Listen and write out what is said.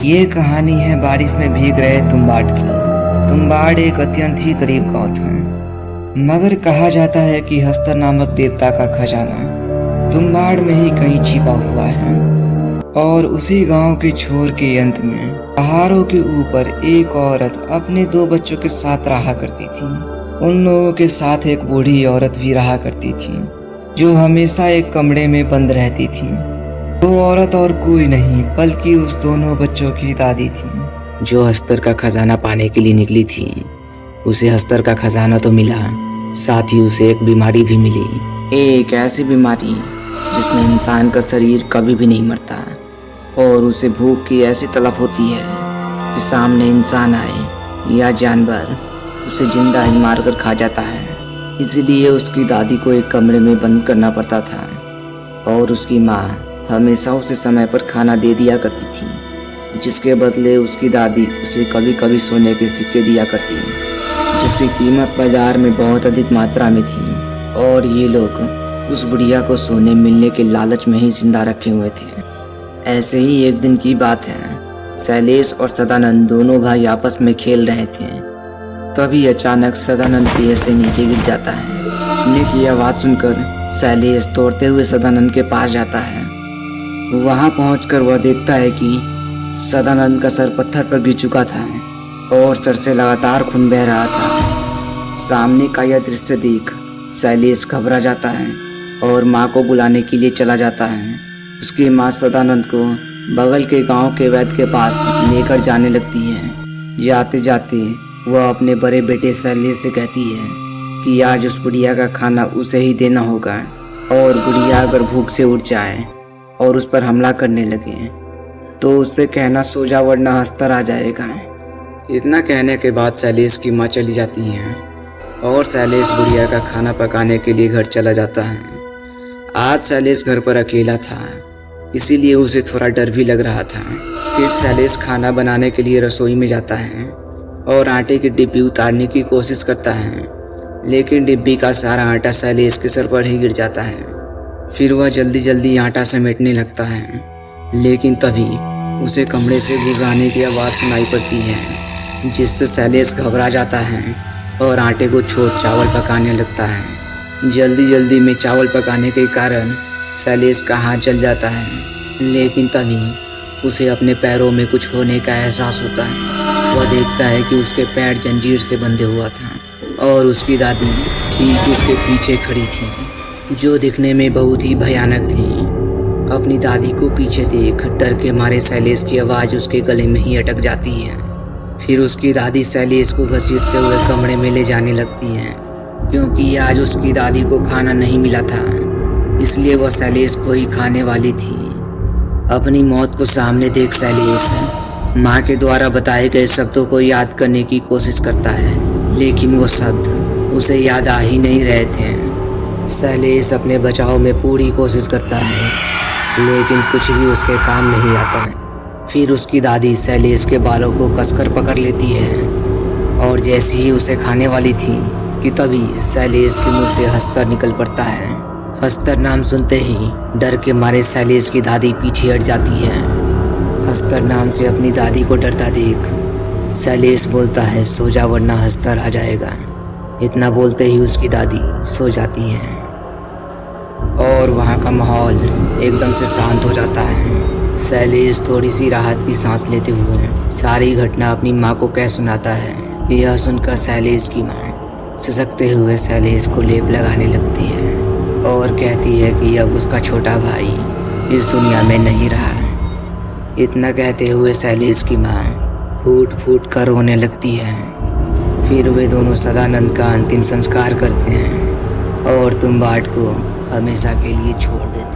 ये कहानी है बारिश में भीग रहे तुम्बाड की। तुम्बाड एक अत्यंत ही करीब गाँव था, मगर कहा जाता है कि हस्तर नामक देवता का खजाना तुम्बाड में ही कहीं छिपा हुआ है। और उसी गांव के छोर के अंत में पहाड़ों के ऊपर एक औरत अपने 2 बच्चों के साथ रहा करती थी। उन लोगों के साथ एक बूढ़ी औरत भी रहा करती थी, जो हमेशा एक कमरे में बंद रहती थी। वो औरत और कोई नहीं बल्कि उस दोनों बच्चों की दादी थी, जो हस्तर का खजाना पाने के लिए निकली थी। उसे हस्तर का खजाना तो मिला, साथ ही उसे एक बीमारी भी मिली। एक ऐसी बीमारी जिसमें इंसान का शरीर कभी भी नहीं मरता और उसे भूख की ऐसी तलब होती है कि सामने इंसान आए या जानवर उसे जिंदा ही मारकर खा जाता है। इसलिए उसकी दादी को एक कमरे में बंद करना पड़ता था और उसकी माँ हमेशा उसे समय पर खाना दे दिया करती थी, जिसके बदले उसकी दादी उसे कभी कभी सोने के सिक्के दिया करती, जिसकी कीमत बाजार में बहुत अधिक मात्रा में थी। और ये लोग उस बुढ़िया को सोने मिलने के लालच में ही जिंदा रखे हुए थे। ऐसे ही एक दिन की बात है, शैलेश और सदानंद दोनों भाई आपस में खेल रहे थे। तभी अचानक सदानंद पेड़ से नीचे गिर जाता है। गिरने की आवाज़ सुनकर शैलेश दौड़ते हुए सदानंद के पास जाता है। वहां पहुंचकर वह देखता है कि सदानंद का सर पत्थर पर गिर चुका था और सर से लगातार खून बह रहा था। सामने का यह दृश्य देख शैलेश घबरा जाता है और माँ को बुलाने के लिए चला जाता है। उसकी माँ सदानंद को बगल के गांव के वैद्य के पास लेकर जाने लगती है। जाते जाते वह अपने बड़े बेटे शैलेश से कहती है कि आज उस बुढ़िया का खाना उसे ही देना होगा, और बुढ़िया अगर भूख से उठ जाए और उस पर हमला करने लगे तो उससे कहना सो जा वरना हस्तर आ जाएगा। इतना कहने के बाद शैलेश की माँ चली जाती हैं और शैलेश बुढ़िया का खाना पकाने के लिए घर चला जाता है। आज शैलेश घर पर अकेला था, इसीलिए उसे थोड़ा डर भी लग रहा था। फिर शैलेश खाना बनाने के लिए रसोई में जाता है और आटे की डिब्बी उतारने की कोशिश करता है, लेकिन डिब्बी का सारा आटा शैलेश के सर पर ही गिर जाता है। फिर वह जल्दी जल्दी आटा समेटने लगता है, लेकिन तभी उसे कमरे से गुर्राने की आवाज़ सुनाई पड़ती है, जिससे शैलेश घबरा जाता है और आटे को छोड़ चावल पकाने लगता है। जल्दी जल्दी में चावल पकाने के कारण शैलेश का हाथ जल जाता है, लेकिन तभी उसे अपने पैरों में कुछ होने का एहसास होता है। वह देखता है कि उसके पैर जंजीर से बंधे हुआ था और उसकी दादी ठीक उसके पीछे खड़ी थी, जो दिखने में बहुत ही भयानक थी। अपनी दादी को पीछे देख डर के मारे शैलेश की आवाज़ उसके गले में ही अटक जाती है। फिर उसकी दादी शैलेश को घसीटते हुए कमरे में ले जाने लगती है, क्योंकि आज उसकी दादी को खाना नहीं मिला था, इसलिए वह शैलेश को ही खाने वाली थी। अपनी मौत को सामने देख शैलेश माँ के द्वारा बताए गए शब्दों को याद करने की कोशिश करता है, लेकिन वो शब्द उसे याद आ ही नहीं रहे थे। शैलेश अपने बचाव में पूरी कोशिश करता है, लेकिन कुछ भी उसके काम नहीं आता है। फिर उसकी दादी शैलेश के बालों को कसकर पकड़ लेती है और जैसे ही उसे खाने वाली थी कि तभी शैलेश के मुंह से हस्तर निकल पड़ता है। हस्तर नाम सुनते ही डर के मारे शैलेश की दादी पीछे हट जाती है। हस्तर नाम से अपनी दादी को डरता देख शैलेश बोलता है, सो जा वरना हस्तर आ जाएगा। इतना बोलते ही उसकी दादी सो जाती है और वहाँ का माहौल एकदम से शांत हो जाता है। शैलेश थोड़ी सी राहत की सांस लेते हुए सारी घटना अपनी माँ को कह सुनाता है। यह सुनकर शैलेश की माँ सिसकते हुए शैलेश को लेप लगाने लगती है और कहती है कि अब उसका छोटा भाई इस दुनिया में नहीं रहा। इतना कहते हुए शैलेश की माँ फूट फूट कर रोने लगती है। फिर वे दोनों सदानंद का अंतिम संस्कार करते हैं और तुम्बाड को हमेशा के लिए छोड़ देते हैं।